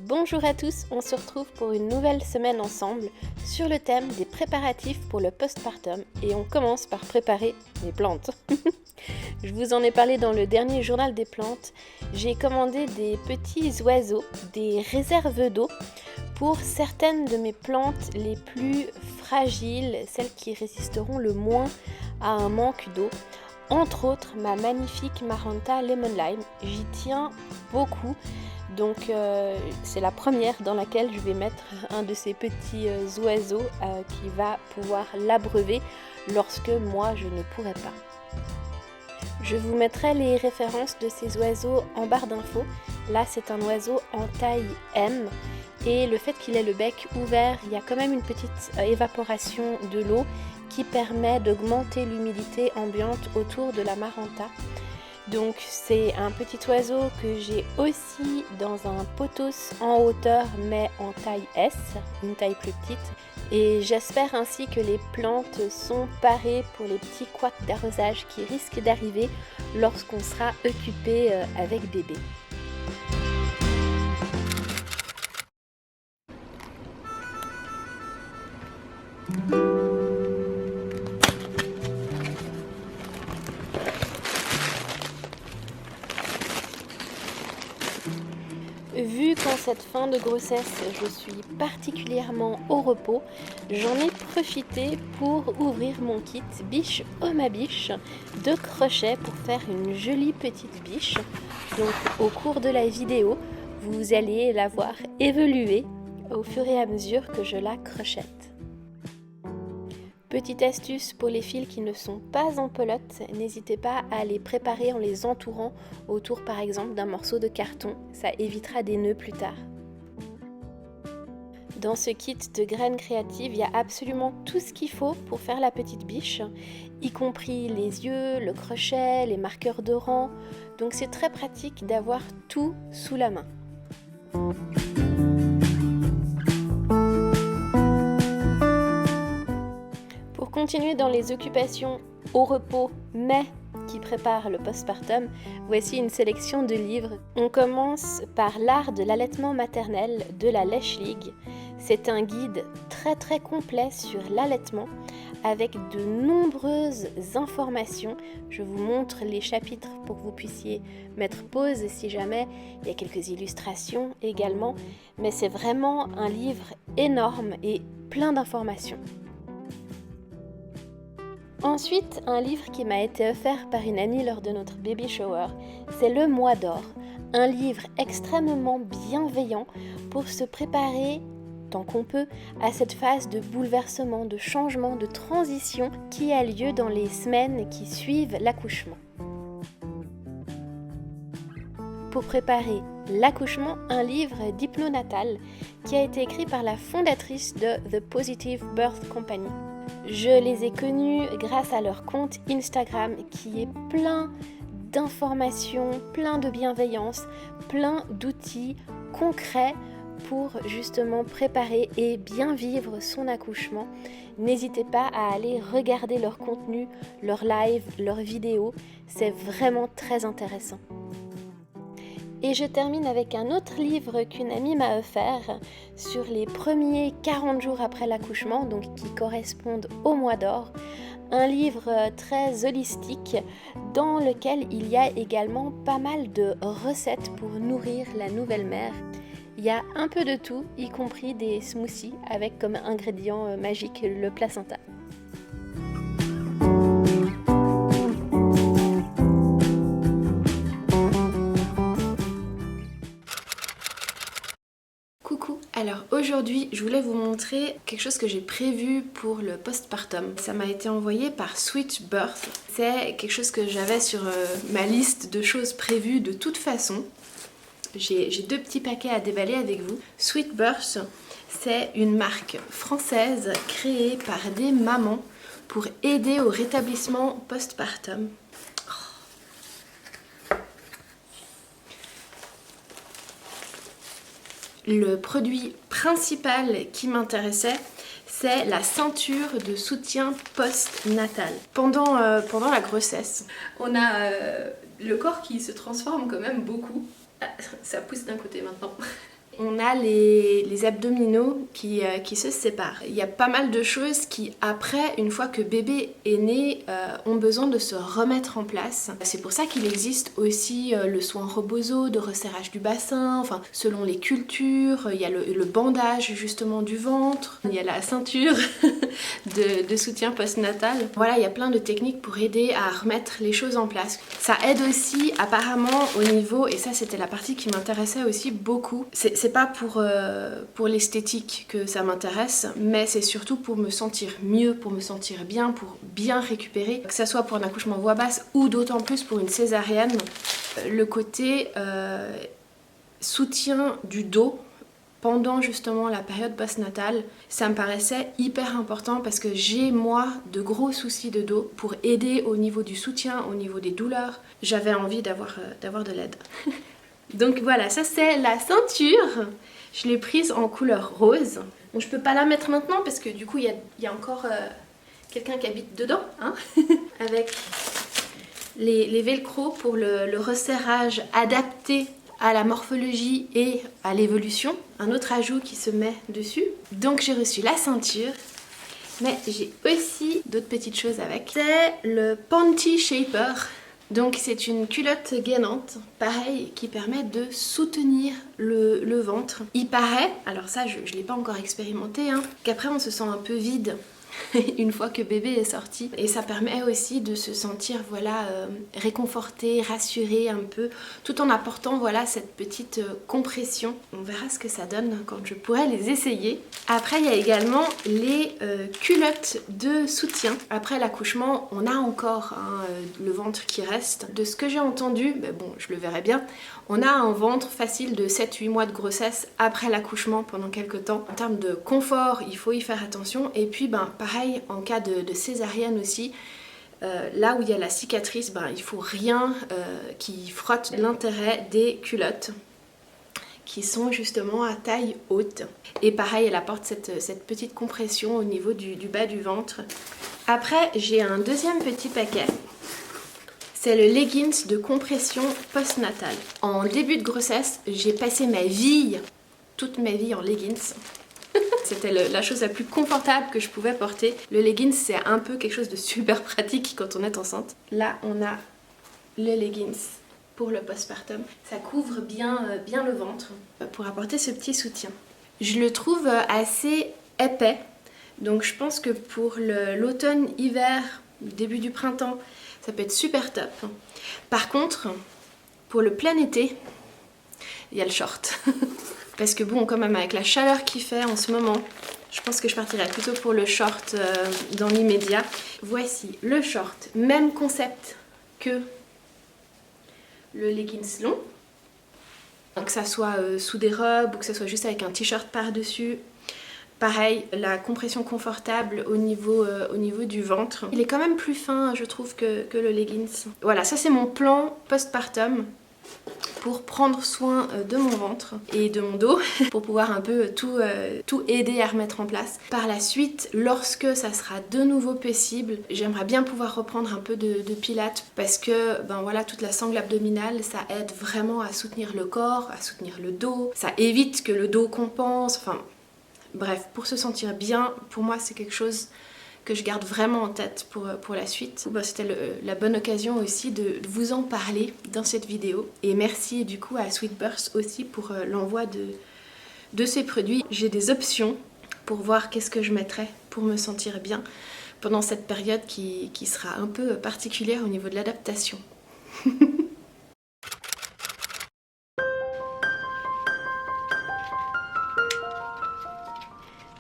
Bonjour à tous, on se retrouve pour une nouvelle semaine ensemble sur le thème des préparatifs pour le postpartum et on commence par préparer les plantes. Je vous en ai parlé dans le dernier journal des plantes. J'ai commandé des petits oiseaux, des réserves d'eau pour certaines de mes plantes les plus fragiles, celles qui résisteront le moins à un manque d'eau. Entre autres, ma magnifique Maranta Lemon Lime, j'y tiens beaucoup. Donc c'est la première dans laquelle je vais mettre un de ces petits oiseaux qui va pouvoir l'abreuver lorsque moi je ne pourrai pas. Je vous mettrai les références de ces oiseaux en barre d'infos. Là c'est un oiseau en taille M et le fait qu'il ait le bec ouvert, il y a quand même une petite évaporation de l'eau qui permet d'augmenter l'humidité ambiante autour de la Maranta. Donc c'est un petit oiseau que j'ai aussi dans un pothos en hauteur mais en taille S, une taille plus petite. Et j'espère ainsi que les plantes sont parées pour les petits couacs d'arrosage qui risquent d'arriver lorsqu'on sera occupé avec bébé. Vu qu'en cette fin de grossesse, je suis particulièrement au repos, j'en ai profité pour ouvrir mon kit Biche oh ma biche de crochet pour faire une jolie petite biche. Donc au cours de la vidéo, vous allez la voir évoluer au fur et à mesure que je la crochette. Petite astuce pour les fils qui ne sont pas en pelote, n'hésitez pas à les préparer en les entourant autour par exemple d'un morceau de carton, ça évitera des nœuds plus tard. Dans ce kit de graines créatives, il y a absolument tout ce qu'il faut pour faire la petite biche, y compris les yeux, le crochet, les marqueurs de rang, donc c'est très pratique d'avoir tout sous la main. Pour continuer dans les occupations au repos mais qui préparent le postpartum, voici une sélection de livres. On commence par l'art de l'allaitement maternel de la Lèche League. C'est un guide très complet sur l'allaitement avec de nombreuses informations. Je vous montre les chapitres pour que vous puissiez mettre pause si jamais. Il y a quelques illustrations également, mais c'est vraiment un livre énorme et plein d'informations. Ensuite, un livre qui m'a été offert par une amie lors de notre baby shower, c'est Le Mois d'Or, un livre extrêmement bienveillant pour se préparer, tant qu'on peut, à cette phase de bouleversement, de changement, de transition qui a lieu dans les semaines qui suivent l'accouchement. Pour préparer l'accouchement, un livre d'hypnonatal qui a été écrit par la fondatrice de The Positive Birth Company. Je les ai connus grâce à leur compte Instagram qui est plein d'informations, plein de bienveillance, plein d'outils concrets pour justement préparer et bien vivre son accouchement. N'hésitez pas à aller regarder leur contenu, leurs lives, leurs vidéos, c'est vraiment très intéressant. Et je termine avec un autre livre qu'une amie m'a offert sur les premiers 40 jours après l'accouchement, donc qui correspondent au mois d'or. Un livre très holistique dans lequel il y a également pas mal de recettes pour nourrir la nouvelle mère. Il y a un peu de tout, y compris des smoothies avec comme ingrédient magique le placenta. Coucou, alors aujourd'hui je voulais vous montrer quelque chose que j'ai prévu pour le postpartum. Ça m'a été envoyé par Sweet Birth. C'est quelque chose que j'avais sur ma liste de choses prévues de toute façon. J'ai deux petits paquets à déballer avec vous. Sweet Birth, c'est une marque française créée par des mamans pour aider au rétablissement postpartum. Le produit principal qui m'intéressait, c'est la ceinture de soutien post-natal. Pendant la grossesse, on a le corps qui se transforme quand même beaucoup. Ah, ça pousse d'un côté maintenant. on a les abdominaux qui se séparent. Il y a pas mal de choses qui, après, une fois que bébé est né, ont besoin de se remettre en place. C'est pour ça qu'il existe aussi le soin rebozo, de resserrage du bassin, enfin, selon les cultures. Il y a le bandage justement du ventre, il y a la ceinture de soutien postnatal. Voilà, il y a plein de techniques pour aider à remettre les choses en place. Ça aide aussi apparemment au niveau, et ça c'était la partie qui m'intéressait aussi beaucoup, c'est pas pour l'esthétique que ça m'intéresse, mais c'est surtout pour me sentir mieux, pour me sentir bien, pour bien récupérer, que ça soit pour un accouchement voix basse ou d'autant plus pour une césarienne. Le côté soutien du dos pendant justement la période postnatale, ça me paraissait hyper important parce que j'ai moi de gros soucis de dos. Pour aider au niveau du soutien, au niveau des douleurs, j'avais envie d'avoir de l'aide. Donc voilà, ça c'est la ceinture. Je l'ai prise en couleur rose. Bon, je peux pas la mettre maintenant parce que du coup il y a encore quelqu'un qui habite dedans, hein. Avec les velcro pour le resserrage adapté à la morphologie et à l'évolution. Un autre ajout qui se met dessus. Donc j'ai reçu la ceinture, mais j'ai aussi d'autres petites choses avec. C'est le Panty Shaper. Donc c'est une culotte gainante, pareil, qui permet de soutenir le ventre. Il paraît, alors ça je l'ai pas encore expérimenté, hein, qu'après on se sent un peu vide une fois que bébé est sorti, et ça permet aussi de se sentir voilà réconforté, rassuré un peu, tout en apportant voilà cette petite compression. On verra ce que ça donne quand je pourrai les essayer. Après il y a également les culottes de soutien. Après l'accouchement on a encore le ventre qui reste. De ce que j'ai entendu, ben bon je le verrai bien, on a un ventre facile de 7-8 mois de grossesse après l'accouchement pendant quelques temps. En termes de confort, il faut y faire attention. Et puis ben, pareil, en cas de césarienne aussi, là où il y a la cicatrice, ben, il ne faut rien qui frotte l'intérêt des culottes qui sont justement à taille haute. Et pareil, elle apporte cette petite compression au niveau du bas du ventre. Après, j'ai un deuxième petit paquet. C'est le leggings de compression postnatale. En début de grossesse, j'ai passé toute ma vie en leggings. C'était la chose la plus confortable que je pouvais porter. Le leggings, c'est un peu quelque chose de super pratique quand on est enceinte. Là, on a le leggings pour le postpartum. Ça couvre bien le ventre pour apporter ce petit soutien. Je le trouve assez épais. Donc je pense que pour l'automne, hiver, début du printemps, ça peut être super top. Par contre, pour le plein été, il y a le short. Parce que bon, quand même, avec la chaleur qu'il fait en ce moment, je pense que je partirais plutôt pour le short dans l'immédiat. Voici le short, même concept que le leggings long. Que ça soit sous des robes ou que ça soit juste avec un t-shirt par-dessus. Pareil, la compression confortable au niveau du ventre. Il est quand même plus fin, je trouve, que le leggings. Voilà, ça c'est mon plan postpartum pour prendre soin de mon ventre et de mon dos, pour pouvoir un peu tout aider à remettre en place. Par la suite, lorsque ça sera de nouveau possible, j'aimerais bien pouvoir reprendre un peu de pilates parce que ben voilà, toute la sangle abdominale, ça aide vraiment à soutenir le corps, à soutenir le dos. Ça évite que le dos compense, enfin... Bref, pour se sentir bien, pour moi c'est quelque chose que je garde vraiment en tête pour la suite. Bon, c'était la bonne occasion aussi de vous en parler dans cette vidéo. Et merci du coup à Sweetburst aussi pour l'envoi de ces produits. J'ai des options pour voir qu'est-ce que je mettrais pour me sentir bien pendant cette période qui sera un peu particulière au niveau de l'adaptation.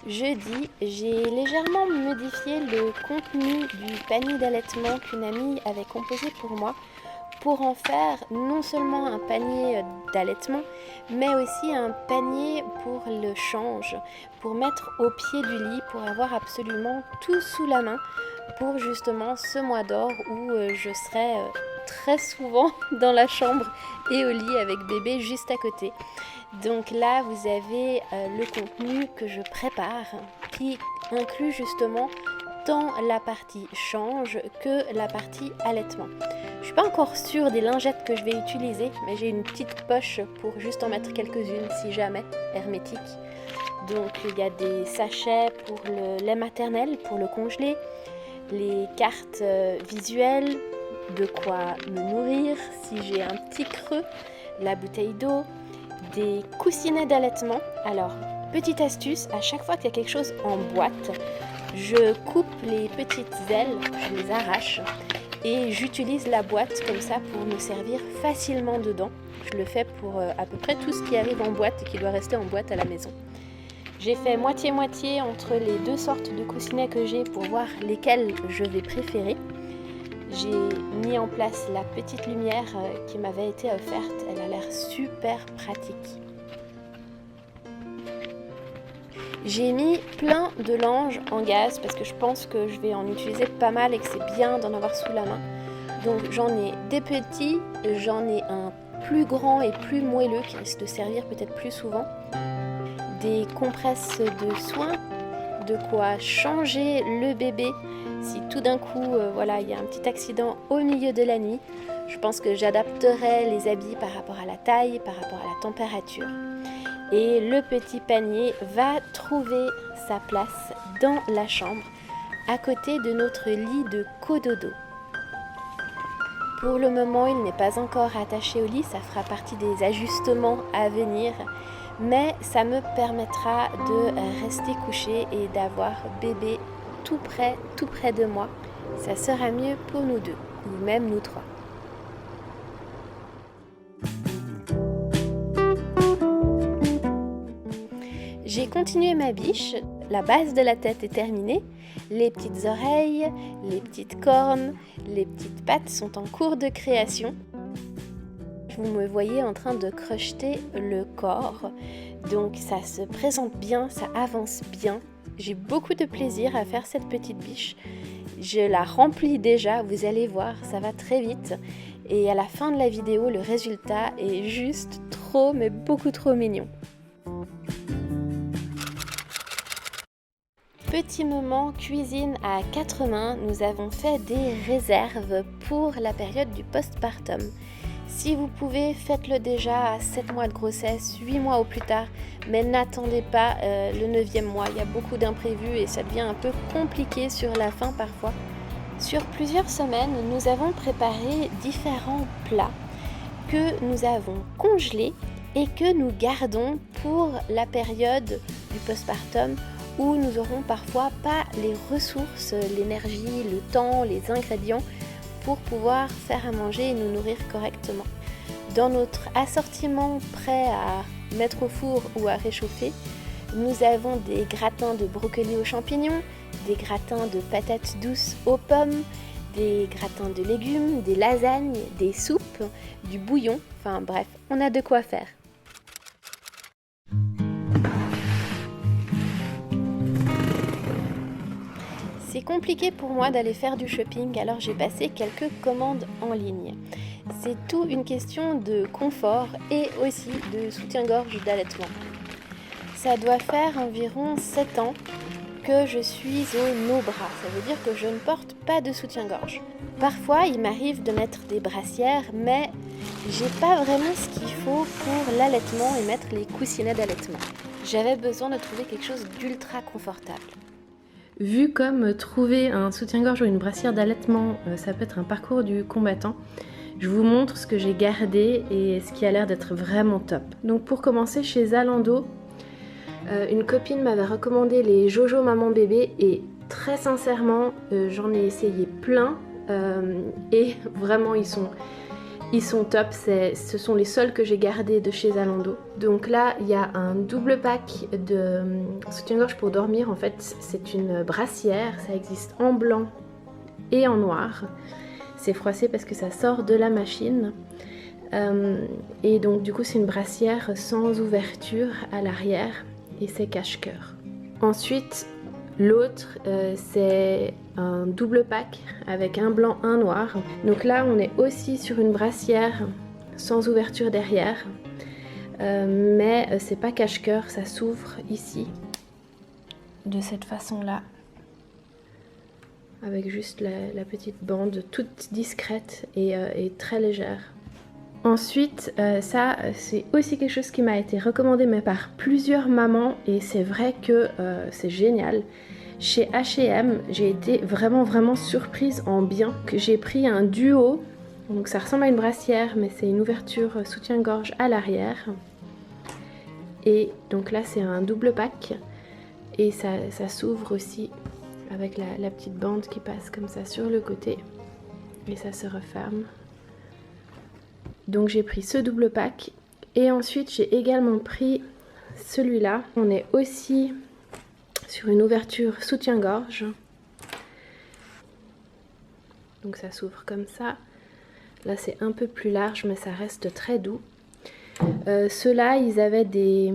Jeudi, j'ai légèrement modifié le contenu du panier d'allaitement qu'une amie avait composé pour moi pour en faire non seulement un panier d'allaitement, mais aussi un panier pour le change, pour mettre au pied du lit, pour avoir absolument tout sous la main pour justement ce mois d'or où je serai très souvent dans la chambre et au lit avec bébé juste à côté. Donc là, vous avez le contenu que je prépare qui inclut justement tant la partie change que la partie allaitement. Je suis pas encore sûre des lingettes que je vais utiliser, mais j'ai une petite poche pour juste en mettre quelques-unes si jamais, hermétique. Donc il y a des sachets pour le lait maternel, pour le congeler, les cartes visuelles, de quoi me nourrir si j'ai un petit creux, la bouteille d'eau, des coussinets d'allaitement. Alors, petite astuce, à chaque fois qu'il y a quelque chose en boîte, je coupe les petites ailes, je les arrache et j'utilise la boîte comme ça pour me servir facilement dedans. Je le fais pour à peu près tout ce qui arrive en boîte et qui doit rester en boîte à la maison. J'ai fait moitié-moitié entre les deux sortes de coussinets que j'ai pour voir lesquels je vais préférer. J'ai mis en place la petite lumière qui m'avait été offerte. Elle a l'air super pratique. J'ai mis plein de langes en gaz parce que je pense que je vais en utiliser pas mal et que c'est bien d'en avoir sous la main. Donc j'en ai des petits, j'en ai un plus grand et plus moelleux qui risque de servir peut-être plus souvent. Des compresses de soins, de quoi changer le bébé si tout d'un coup voilà, il y a un petit accident au milieu de la nuit. Je pense que j'adapterai les habits par rapport à la taille, par rapport à la température. Et le petit panier va trouver sa place dans la chambre à côté de notre lit de cododo. Pour le moment, il n'est pas encore attaché au lit, ça fera partie des ajustements à venir, mais ça me permettra de rester couchée et d'avoir bébé tout près de moi. Ça sera mieux pour nous deux, ou même nous trois. J'ai continué ma biche, la base de la tête est terminée, les petites oreilles, les petites cornes, les petites pattes sont en cours de création. Vous me voyez en train de crocheter le corps, donc ça se présente bien, ça avance bien. J'ai beaucoup de plaisir à faire cette petite biche. Je la remplis déjà, vous allez voir, ça va très vite. Et à la fin de la vidéo, le résultat est juste trop, mais beaucoup trop mignon. Petit moment cuisine à 4 mains, nous avons fait des réserves pour la période du postpartum. Si vous pouvez, faites-le déjà à 7 mois de grossesse, 8 mois au plus tard, mais n'attendez pas le 9e mois. Il y a beaucoup d'imprévus et ça devient un peu compliqué sur la fin parfois. Sur plusieurs semaines, nous avons préparé différents plats que nous avons congelés et que nous gardons pour la période du postpartum où nous n'aurons parfois pas les ressources, l'énergie, le temps, les ingrédients pour pouvoir faire à manger et nous nourrir correctement. Dans notre assortiment prêt à mettre au four ou à réchauffer, nous avons des gratins de brocolis aux champignons, des gratins de patates douces aux pommes, des gratins de légumes, des lasagnes, des soupes, du bouillon, enfin bref, on a de quoi faire. C'est compliqué pour moi d'aller faire du shopping, alors j'ai passé quelques commandes en ligne. C'est tout une question de confort et aussi de soutien-gorge d'allaitement. Ça doit faire environ 7 ans que je suis au no-bras, ça veut dire que je ne porte pas de soutien-gorge. Parfois, il m'arrive de mettre des brassières, mais j'ai pas vraiment ce qu'il faut pour l'allaitement et mettre les coussinets d'allaitement. J'avais besoin de trouver quelque chose d'ultra confortable. Vu comme trouver un soutien-gorge ou une brassière d'allaitement, ça peut être un parcours du combattant, je vous montre ce que j'ai gardé et ce qui a l'air d'être vraiment top. Donc pour commencer, chez Zalando, une copine m'avait recommandé les Jojo Maman Bébé et très sincèrement, j'en ai essayé plein et vraiment ils sont top, ce sont les seuls que j'ai gardés de chez Zalando. Donc là, il y a un double pack de soutien-gorge pour dormir. En fait, c'est une brassière, ça existe en blanc et en noir. C'est froissé parce que ça sort de la machine. Et donc du coup, c'est une brassière sans ouverture à l'arrière et c'est cache-cœur. Ensuite, l'autre, c'est un double pack avec un blanc, un noir. Donc là, on est aussi sur une brassière sans ouverture derrière. Mais c'est pas cache-cœur, ça s'ouvre ici. De cette façon-là. avec juste la petite bande toute discrète et très légère. Ensuite, ça c'est aussi quelque chose qui m'a été recommandé mais par plusieurs mamans et c'est vrai que c'est génial. Chez H&M, j'ai été vraiment surprise en bien que j'ai pris un duo. Donc ça ressemble à une brassière mais c'est une ouverture soutien-gorge à l'arrière. Et donc là c'est un double pack et ça s'ouvre aussi avec la petite bande qui passe comme ça sur le côté et ça se referme. Donc j'ai pris ce double pack et ensuite j'ai également pris celui-là. On est aussi sur une ouverture soutien-gorge. Donc ça s'ouvre comme ça. Là c'est un peu plus large mais ça reste très doux. Ceux-là ils avaient des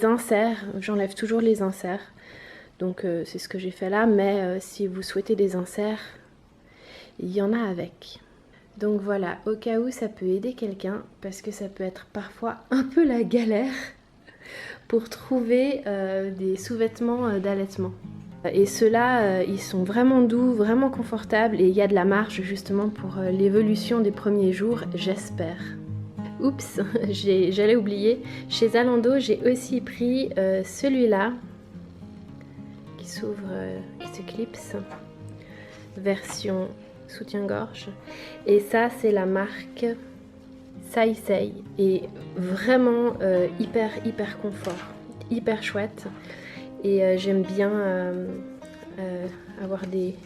inserts. J'enlève toujours les inserts. Donc c'est ce que j'ai fait là. Mais si vous souhaitez des inserts, il y en a avec. Donc voilà, au cas où ça peut aider quelqu'un, parce que ça peut être parfois un peu la galère pour trouver des sous-vêtements d'allaitement. Et ceux-là, ils sont vraiment doux, vraiment confortables et il y a de la marge justement pour l'évolution des premiers jours, j'espère. Oups, j'allais oublier, chez Zalando j'ai aussi pris celui-là qui s'ouvre, qui se clipse, version soutien-gorge et ça c'est la marque Saisei et vraiment hyper confort, hyper chouette et j'aime bien avoir des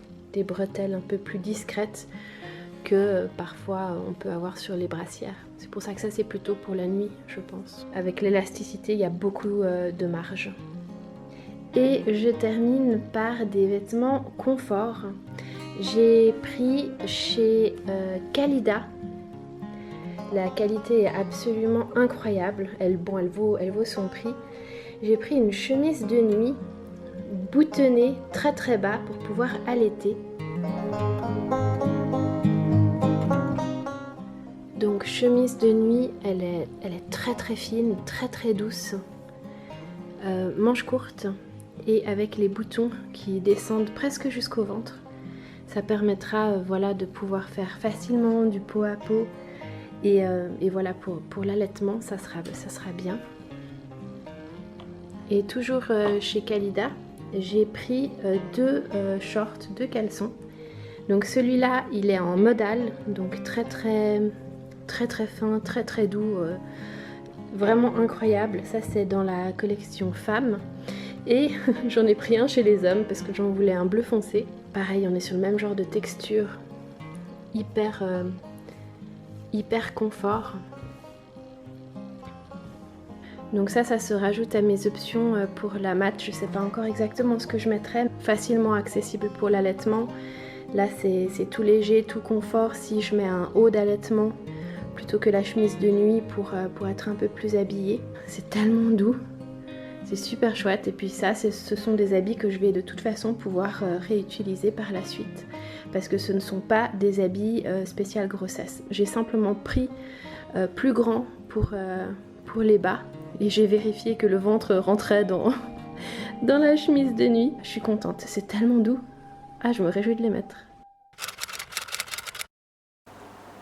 bretelles un peu plus discrètes que parfois on peut avoir sur les brassières. C'est pour ça que ça c'est plutôt pour la nuit je pense. Avec l'élasticité il y a beaucoup de marge. Et je termine par des vêtements confort. J'ai pris chez Kalida. La qualité est absolument incroyable. Elle vaut son prix. J'ai pris une chemise de nuit boutonnée très bas pour pouvoir allaiter. Donc chemise de nuit, elle est très fine, très douce. Manches courtes et avec les boutons qui descendent presque jusqu'au ventre. Ça permettra voilà, de pouvoir faire facilement du pot à pot et voilà pour l'allaitement ça sera bien. Et toujours chez Kalida, j'ai pris deux shorts, deux caleçons. Donc celui-là il est en modal, donc très fin, très doux, vraiment incroyable. Ça c'est dans la collection femmes. Et j'en ai pris un chez les hommes parce que j'en voulais un bleu foncé. Pareil, on est sur le même genre de texture, hyper confort. Donc ça se rajoute à mes options pour la mat. Je sais pas encore exactement ce que je mettrai. Facilement accessible pour l'allaitement. Là c'est tout léger, tout confort. Si je mets un haut d'allaitement plutôt que la chemise de nuit pour être un peu plus habillée. C'est tellement doux. C'est super chouette et puis ça ce sont des habits que je vais de toute façon pouvoir réutiliser par la suite parce que ce ne sont pas des habits spécial grossesse. J'ai simplement pris plus grand pour les bas et j'ai vérifié que le ventre rentrait dans la chemise de nuit. Je suis contente, c'est tellement doux. Ah, je me réjouis de les mettre.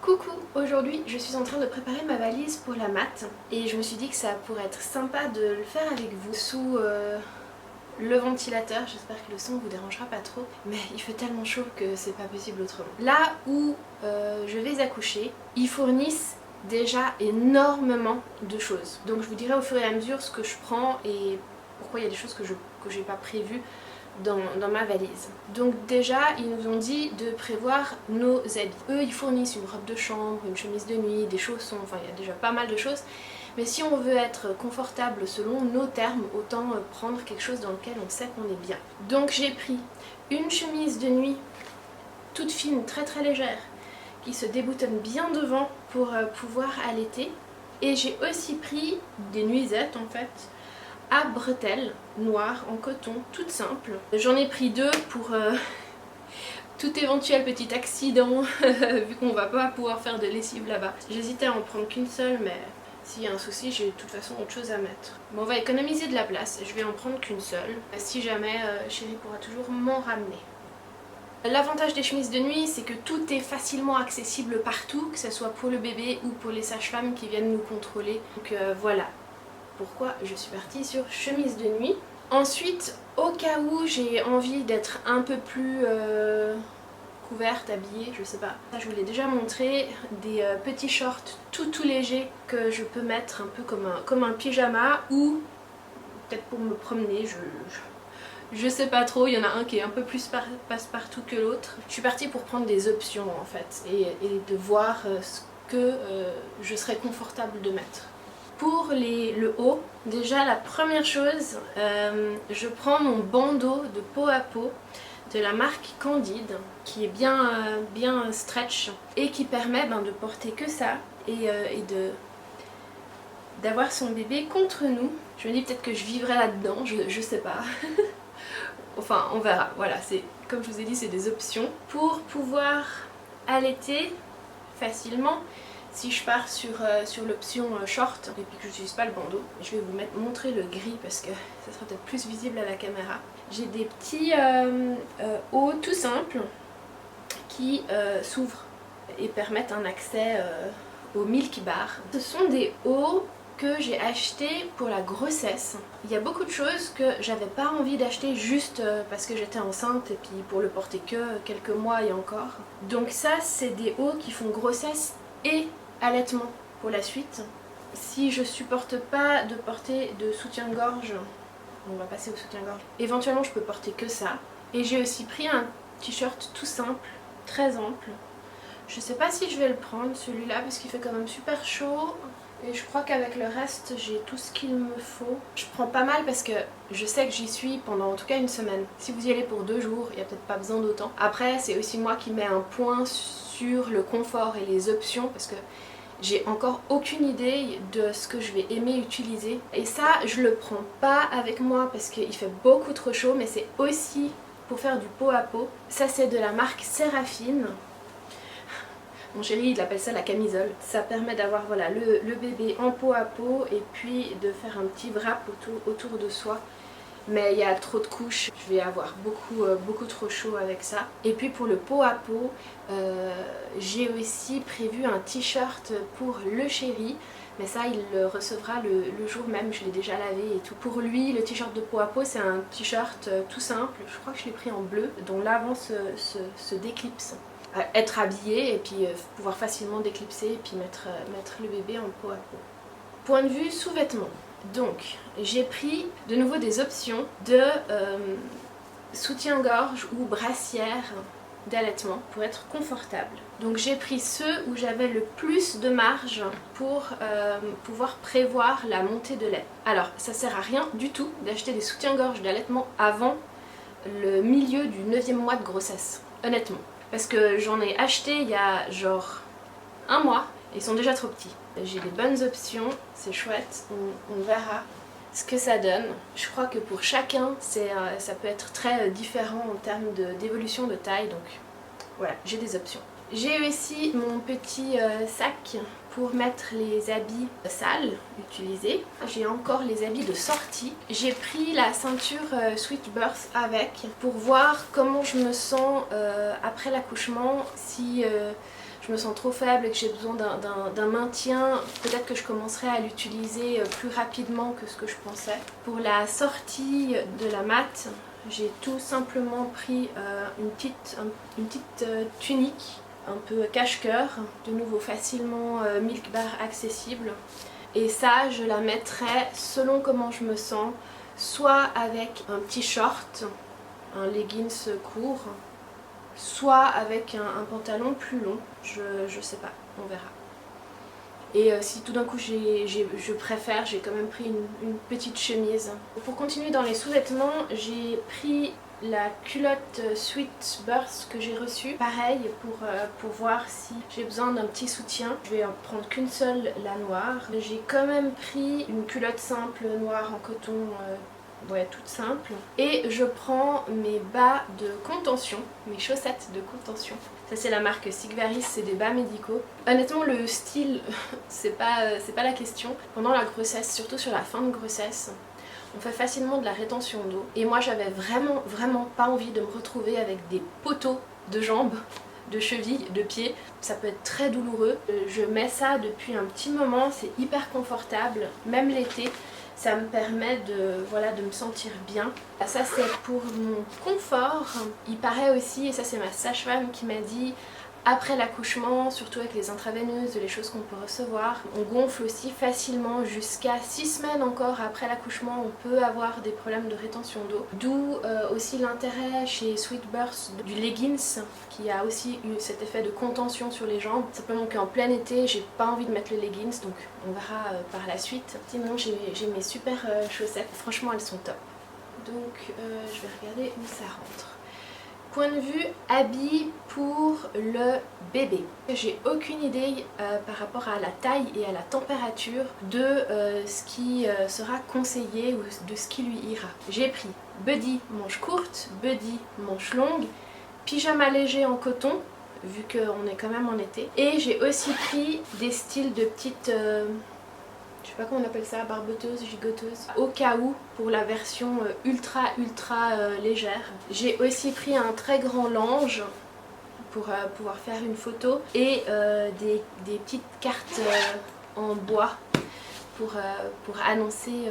Coucou, aujourd'hui je suis en train de préparer ma valise pour la mat et je me suis dit que ça pourrait être sympa de le faire avec vous sous le ventilateur. J'espère que le son vous dérangera pas trop mais il fait tellement chaud que c'est pas possible autrement. Là où je vais accoucher, ils fournissent déjà énormément de choses. Donc je vous dirai au fur et à mesure ce que je prends et pourquoi il y a des choses que j'ai pas prévues dans ma valise. Donc déjà ils nous ont dit de prévoir nos habits. Eux ils fournissent une robe de chambre, une chemise de nuit, des chaussons, enfin il y a déjà pas mal de choses. Mais si on veut être confortable selon nos termes, autant prendre quelque chose dans lequel on sait qu'on est bien. Donc j'ai pris une chemise de nuit toute fine, très légère, qui se déboutonne bien devant pour pouvoir allaiter. Et j'ai aussi pris des nuisettes en fait, à bretelles noires en coton, toutes simples. J'en ai pris deux pour tout éventuel petit accident, vu qu'on va pas pouvoir faire de lessive là-bas. J'hésitais à en prendre qu'une seule, mais s'il y a un souci, j'ai de toute façon autre chose à mettre. Bon, on va économiser de la place, je vais en prendre qu'une seule. Si jamais, chérie pourra toujours m'en ramener. L'avantage des chemises de nuit, c'est que tout est facilement accessible partout, que ce soit pour le bébé ou pour les sages-femmes qui viennent nous contrôler. Donc voilà pourquoi je suis partie sur chemise de nuit. Ensuite, au cas où j'ai envie d'être un peu plus couverte, habillée, je sais pas. Ça, je vous l'ai déjà montré, des petits shorts tout légers que je peux mettre un peu comme un pyjama ou peut-être pour me promener, je sais pas trop, il y en a un qui est un peu plus passe-partout que l'autre. Je suis partie pour prendre des options en fait et de voir ce que je serais confortable de mettre. Pour le haut, déjà la première chose, je prends mon bandeau de peau à peau de la marque Candide qui est bien stretch et qui permet de porter que ça et d'avoir son bébé contre nous. Je me dis peut-être que je vivrai là-dedans, je sais pas. Enfin, on verra. Voilà, c'est comme je vous ai dit, c'est des options. Pour pouvoir allaiter facilement, si je pars sur l'option short et puis que je n'utilise pas le bandeau, je vais vous montrer le gris parce que ça sera peut-être plus visible à la caméra. J'ai des petits hauts tout simples qui s'ouvrent et permettent un accès au milk bar. Ce sont des hauts que j'ai acheté pour la grossesse. Il y a beaucoup de choses que j'avais pas envie d'acheter juste parce que j'étais enceinte et puis pour le porter que quelques mois et encore. Donc ça, c'est des hauts qui font grossesse et allaitement pour la suite. Si je supporte pas de porter de soutien-gorge, on va passer au soutien-gorge. Éventuellement, je peux porter que ça. Et j'ai aussi pris un t-shirt tout simple, très ample. Je sais pas si je vais le prendre celui-là parce qu'il fait quand même super chaud. Et je crois qu'avec le reste, j'ai tout ce qu'il me faut. Je prends pas mal parce que je sais que j'y suis pendant en tout cas une semaine. Si vous y allez pour 2 jours, il n'y a peut-être pas besoin d'autant. Après, c'est aussi moi qui mets un point sur le confort et les options parce que j'ai encore aucune idée de ce que je vais aimer utiliser. Et ça, je le prends pas avec moi parce qu'il fait beaucoup trop chaud, mais c'est aussi pour faire du pot à pot. Ça, c'est de la marque Séraphine. Mon chéri il appelle ça la camisole. Ça permet d'avoir voilà, le bébé en peau à peau et puis de faire un petit wrap autour de soi. Mais il y a trop de couches, je vais avoir beaucoup trop chaud avec ça. Et puis pour le pot à peau, j'ai aussi prévu un t-shirt pour le chéri. Mais ça il le recevra le jour même, je l'ai déjà lavé et tout. Pour lui, le t-shirt de peau à peau c'est un t-shirt tout simple. Je crois que je l'ai pris en bleu, dont l'avant se déclipse. Être habillé et puis pouvoir facilement déclipser et puis mettre le bébé en peau à peau. Point de vue sous-vêtements. Donc j'ai pris de nouveau des options de soutien-gorge ou brassière d'allaitement pour être confortable. Donc j'ai pris ceux où j'avais le plus de marge pour pouvoir prévoir la montée de lait. Alors ça sert à rien du tout d'acheter des soutiens-gorge d'allaitement avant le milieu du 9e mois de grossesse, honnêtement. Parce que j'en ai acheté il y a genre 1 mois et ils sont déjà trop petits. J'ai des bonnes options, c'est chouette, on verra ce que ça donne. Je crois que pour chacun, ça peut être très différent en termes d'évolution de taille, donc voilà, j'ai des options. J'ai aussi mon petit sac pour mettre les habits sales utilisés. J'ai encore les habits de sortie. J'ai pris la ceinture Sweet Birth avec pour voir comment je me sens après l'accouchement. Si je me sens trop faible et que j'ai besoin d'un maintien, peut-être que je commencerai à l'utiliser plus rapidement que ce que je pensais. Pour la sortie de la mat, j'ai tout simplement pris une petite tunique un peu cache-cœur, de nouveau facilement milk bar accessible. Et ça, je la mettrai selon comment je me sens, soit avec un petit short, un leggings court, soit avec un pantalon plus long, je sais pas, on verra. Et si tout d'un coup je préfère, j'ai quand même pris une petite chemise. Pour continuer dans les sous-vêtements, j'ai pris la culotte Sweet Birth que j'ai reçue. Pareil, pour voir si j'ai besoin d'un petit soutien. Je vais en prendre qu'une seule, la noire. J'ai quand même pris une culotte simple noire en coton, ouais, toute simple. Et je prends mes bas de contention, mes chaussettes de contention. Ça c'est la marque Sigvaris, c'est des bas médicaux. Honnêtement le style, c'est pas la question. Pendant la grossesse, surtout sur la fin de grossesse, on fait facilement de la rétention d'eau. Et moi j'avais vraiment pas envie de me retrouver avec des poteaux de jambes, de chevilles, de pieds. Ça peut être très douloureux. Je mets ça depuis un petit moment, c'est hyper confortable, même l'été. Ça me permet de me sentir bien. Ça c'est pour mon confort. Il paraît aussi, et ça c'est ma sage-femme qui m'a dit, après l'accouchement, surtout avec les intraveineuses, les choses qu'on peut recevoir, on gonfle aussi facilement. Jusqu'à 6 semaines encore après l'accouchement, on peut avoir des problèmes de rétention d'eau. D'où aussi l'intérêt chez Sweet Birth du leggings, qui a aussi eu cet effet de contention sur les jambes. Simplement qu'en plein été, j'ai pas envie de mettre le leggings, donc on verra par la suite. Sinon j'ai mes super chaussettes, franchement elles sont top. Donc je vais regarder où ça rentre. Point de vue habits pour le bébé. J'ai aucune idée par rapport à la taille et à la température de ce qui sera conseillé ou de ce qui lui ira. J'ai pris buddy manche courte, buddy manche longue, pyjama léger en coton, vu qu'on est quand même en été. Et j'ai aussi pris des styles de petites... je sais pas comment on appelle ça, barboteuse, gigoteuse, au cas où, pour la version ultra légère. J'ai aussi pris un très grand lange pour pouvoir faire une photo et des petites cartes en bois pour annoncer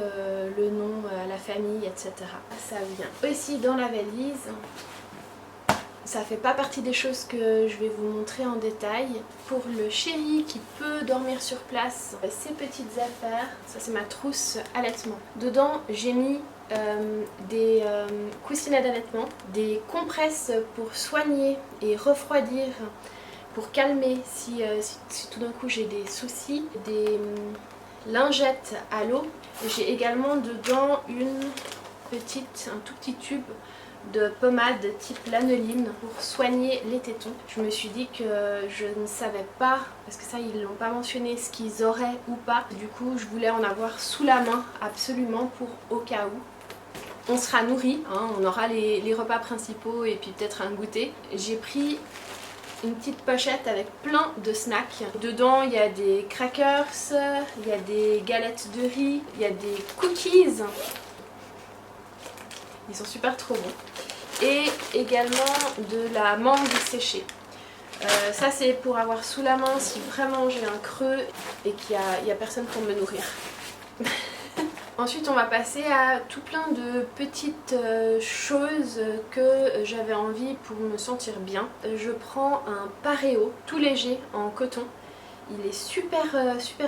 le nom à la famille, etc. Ça vient aussi dans la valise. Ça fait pas partie des choses que je vais vous montrer en détail. Pour le chéri qui peut dormir sur place, ces petites affaires, ça c'est ma trousse allaitement. Dedans j'ai mis des coussinets d'allaitement, des compresses pour soigner et refroidir, pour calmer si tout d'un coup j'ai des soucis, des lingettes à l'eau. J'ai également dedans un tout petit tube de pommade type lanolin pour soigner les tétons. Je me suis dit que je ne savais pas, parce que ça ils l'ont pas mentionné, ce qu'ils auraient ou pas. Du coup je voulais en avoir sous la main absolument pour au cas où. On sera nourri, hein, on aura les repas principaux et puis peut-être un goûter. J'ai pris une petite pochette avec plein de snacks. Dedans il y a des crackers, il y a des galettes de riz, il y a des cookies. Ils sont super trop bons. Et également de la mangue séchée. Ça c'est pour avoir sous la main si vraiment j'ai un creux et qu'il n'y a personne pour me nourrir. Ensuite on va passer à tout plein de petites choses que j'avais envie pour me sentir bien. Je prends un pareo tout léger en coton. Il est super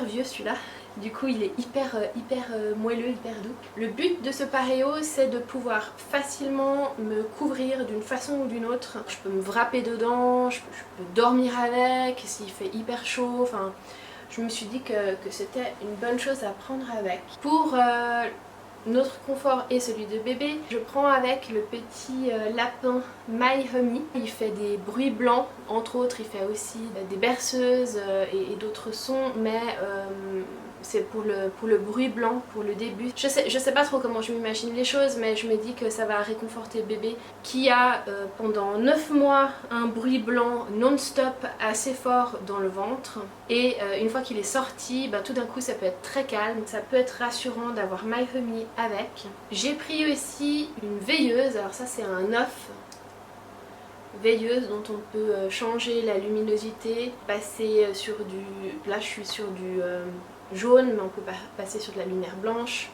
vieux celui-là. Du coup il est hyper moelleux, hyper doux. Le but de ce pareo c'est de pouvoir facilement me couvrir d'une façon ou d'une autre. Je peux me wrapper dedans, je peux dormir avec s'il fait hyper chaud. Enfin, je me suis dit que c'était une bonne chose à prendre avec. Pour notre confort et celui de bébé, je prends avec le petit lapin My Hummy. Il fait des bruits blancs, entre autres il fait aussi des berceuses et d'autres sons, mais c'est pour le bruit blanc, pour le début. Je sais pas trop comment je m'imagine les choses, mais je me dis que ça va réconforter le bébé qui a pendant 9 mois un bruit blanc non-stop assez fort dans le ventre. Et une fois qu'il est sorti, tout d'un coup ça peut être très calme, ça peut être rassurant d'avoir My Hummy avec. J'ai pris aussi une veilleuse, alors ça c'est un œuf. Veilleuse dont on peut changer la luminosité, passer sur du... Là je suis sur du jaune, mais on peut passer sur de la lumière blanche.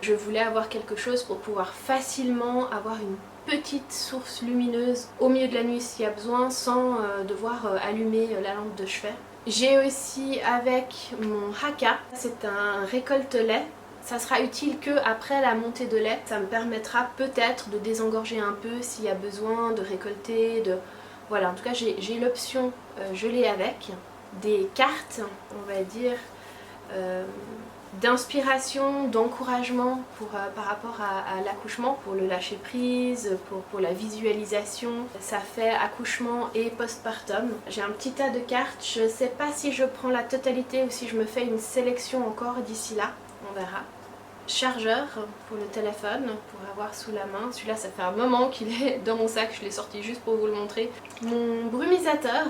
Je voulais avoir quelque chose pour pouvoir facilement avoir une petite source lumineuse au milieu de la nuit s'il y a besoin, sans devoir allumer la lampe de chevet. J'ai aussi avec mon haka, c'est un récolte-lait. Ça sera utile que après la montée de lait. Ça me permettra peut-être de désengorger un peu s'il y a besoin de récolter, voilà, en tout cas j'ai l'option, je l'ai avec. Des cartes, on va dire, d'inspiration, d'encouragement par rapport à l'accouchement, pour le lâcher prise, pour la visualisation. Ça fait accouchement et postpartum. J'ai un petit tas de cartes, je sais pas si je prends la totalité ou si je me fais une sélection encore d'ici là, on verra. Chargeur pour le téléphone, pour avoir sous la main. Celui-là ça fait un moment qu'il est dans mon sac, je l'ai sorti juste pour vous le montrer. Mon brumisateur,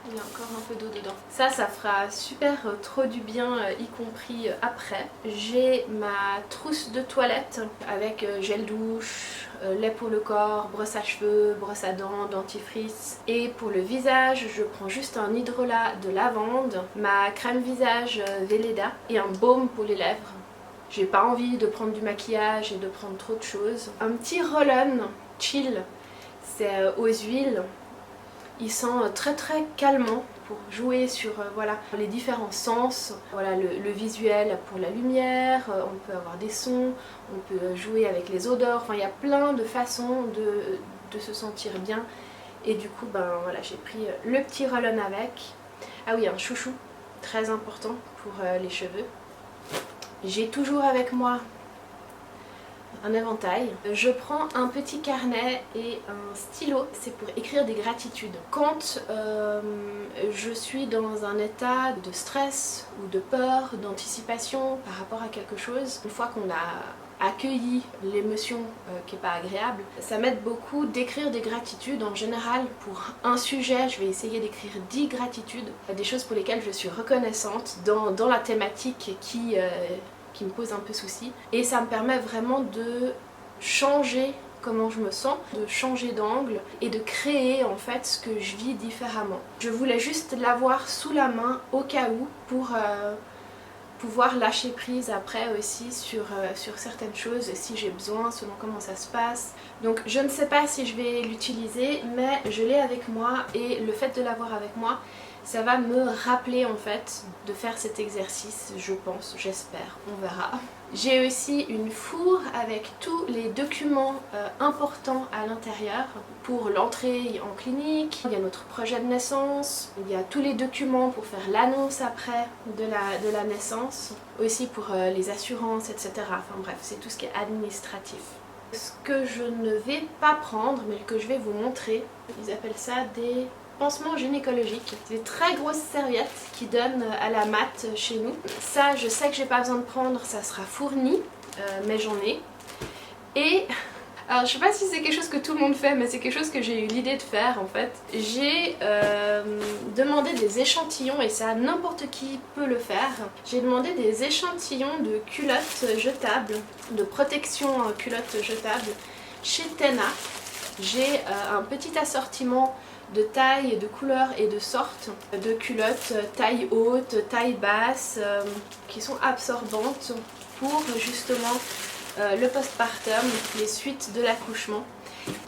Il y a encore un peu d'eau dedans. Ça fera super trop du bien, y compris après. J'ai ma trousse de toilette avec gel douche, lait pour le corps, brosse à cheveux, brosse à dents, dentifrice. Et pour le visage, je prends juste un hydrolat de lavande, ma crème visage Velleda et un baume pour les lèvres. J'ai pas envie de prendre du maquillage et de prendre trop de choses. Un petit roll-on chill, c'est aux huiles. Il sent très très calmant pour jouer sur voilà, les différents sens. Voilà, le visuel pour la lumière, on peut avoir des sons, on peut jouer avec les odeurs. Enfin, il y a plein de façons de se sentir bien. Et du coup, ben voilà, j'ai pris le petit roll-on avec. Ah oui, un chouchou, très important pour les cheveux. J'ai toujours avec moi un éventail. Je prends un petit carnet et un stylo, c'est pour écrire des gratitudes. Quand je suis dans un état de stress ou de peur, d'anticipation par rapport à quelque chose, une fois qu'on a accueilli l'émotion qui n'est pas agréable, ça m'aide beaucoup d'écrire des gratitudes. En général, pour un sujet, je vais essayer d'écrire 10 gratitudes, des choses pour lesquelles je suis reconnaissante dans la thématique qui me pose un peu souci. Et ça me permet vraiment de changer comment je me sens, de changer d'angle et de créer en fait ce que je vis différemment. Je voulais juste l'avoir sous la main au cas où pour pouvoir lâcher prise après aussi sur certaines choses si j'ai besoin, selon comment ça se passe. Donc je ne sais pas si je vais l'utiliser, mais je l'ai avec moi et le fait de l'avoir avec moi, ça va me rappeler en fait de faire cet exercice, je pense, j'espère, on verra. J'ai aussi une fourre avec tous les documents importants à l'intérieur pour l'entrée en clinique. Il y a notre projet de naissance, il y a tous les documents pour faire l'annonce après de la naissance, aussi pour les assurances, etc. Enfin bref, c'est tout ce qui est administratif. Ce que je ne vais pas prendre, mais que je vais vous montrer, ils appellent ça des pansements gynécologiques. C'est des très grosses serviettes qui donnent à la mat chez nous. Ça, je sais que j'ai pas besoin de prendre, ça sera fourni, mais j'en ai. Et alors je sais pas si c'est quelque chose que tout le monde fait, mais c'est quelque chose que j'ai eu l'idée de faire en fait. J'ai demandé des échantillons, et ça n'importe qui peut le faire. J'ai demandé des échantillons de culottes jetables, de protection culottes jetables chez Tena. J'ai un petit assortiment de taille, de couleurs et de sortes de culottes taille haute, taille basse, qui sont absorbantes pour justement le postpartum, les suites de l'accouchement.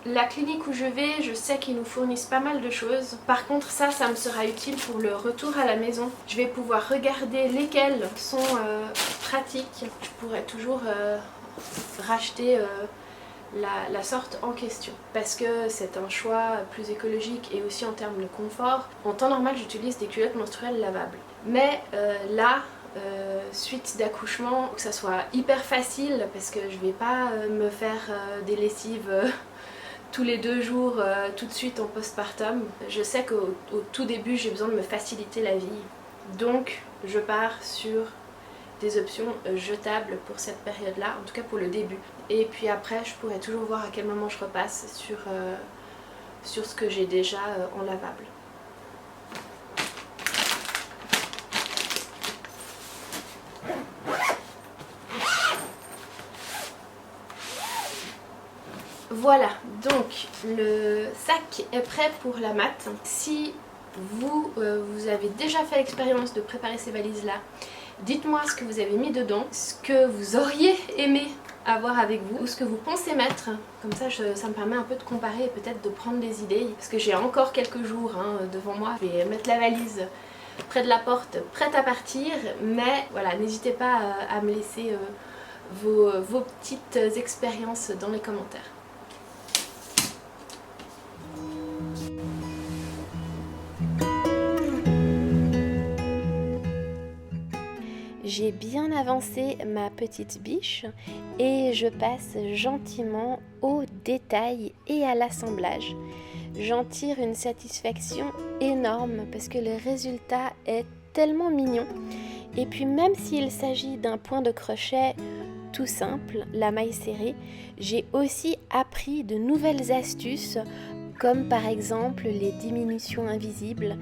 La clinique où je vais, je sais qu'ils nous fournissent pas mal de choses. Par contre ça me sera utile pour le retour à la maison. Je vais pouvoir regarder lesquelles sont pratiques. Je pourrais toujours racheter la sorte en question, parce que c'est un choix plus écologique et aussi en termes de confort. En temps normal, j'utilise des culottes menstruelles lavables, mais là, suite d'accouchement, que ça soit hyper facile, parce que je vais pas me faire des lessives tous les 2 jours tout de suite en postpartum. Je sais qu'au tout début, j'ai besoin de me faciliter la vie, donc je pars sur des options jetables pour cette période-là, en tout cas pour le début. Et puis après, je pourrais toujours voir à quel moment je repasse sur ce que j'ai déjà en lavable. Voilà, donc le sac est prêt pour la mat. Si vous avez déjà fait l'expérience de préparer ces valises-là, dites-moi ce que vous avez mis dedans, ce que vous auriez aimé avoir avec vous, ou ce que vous pensez mettre. Comme ça, ça me permet un peu de comparer et peut-être de prendre des idées. Parce que j'ai encore quelques jours devant moi. Je vais mettre la valise près de la porte, prête à partir. Mais voilà, n'hésitez pas à me laisser vos petites expériences dans les commentaires. J'ai bien avancé ma petite biche et je passe gentiment au détail et à l'assemblage. J'en tire une satisfaction énorme parce que le résultat est tellement mignon. Et puis même s'il s'agit d'un point de crochet tout simple, la maille serrée, j'ai aussi appris de nouvelles astuces comme par exemple les diminutions invisibles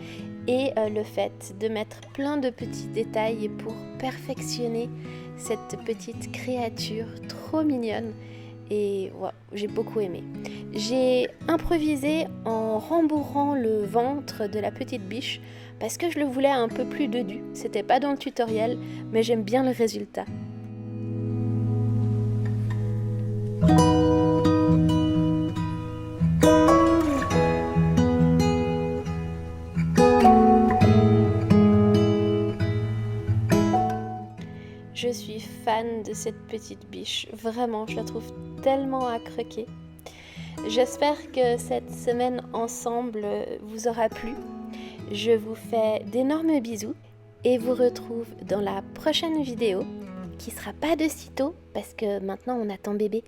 et le fait de mettre plein de petits détails pour perfectionner cette petite créature trop mignonne. Et ouais, j'ai beaucoup aimé. J'ai improvisé en rembourrant le ventre de la petite biche parce que je le voulais un peu plus dodu. C'était pas dans le tutoriel, mais j'aime bien le résultat. Je suis fan de cette petite biche, vraiment, je la trouve tellement à croquer. J'espère que cette semaine ensemble vous aura plu. Je vous fais d'énormes bisous et vous retrouve dans la prochaine vidéo qui sera pas de sitôt parce que maintenant on attend bébé.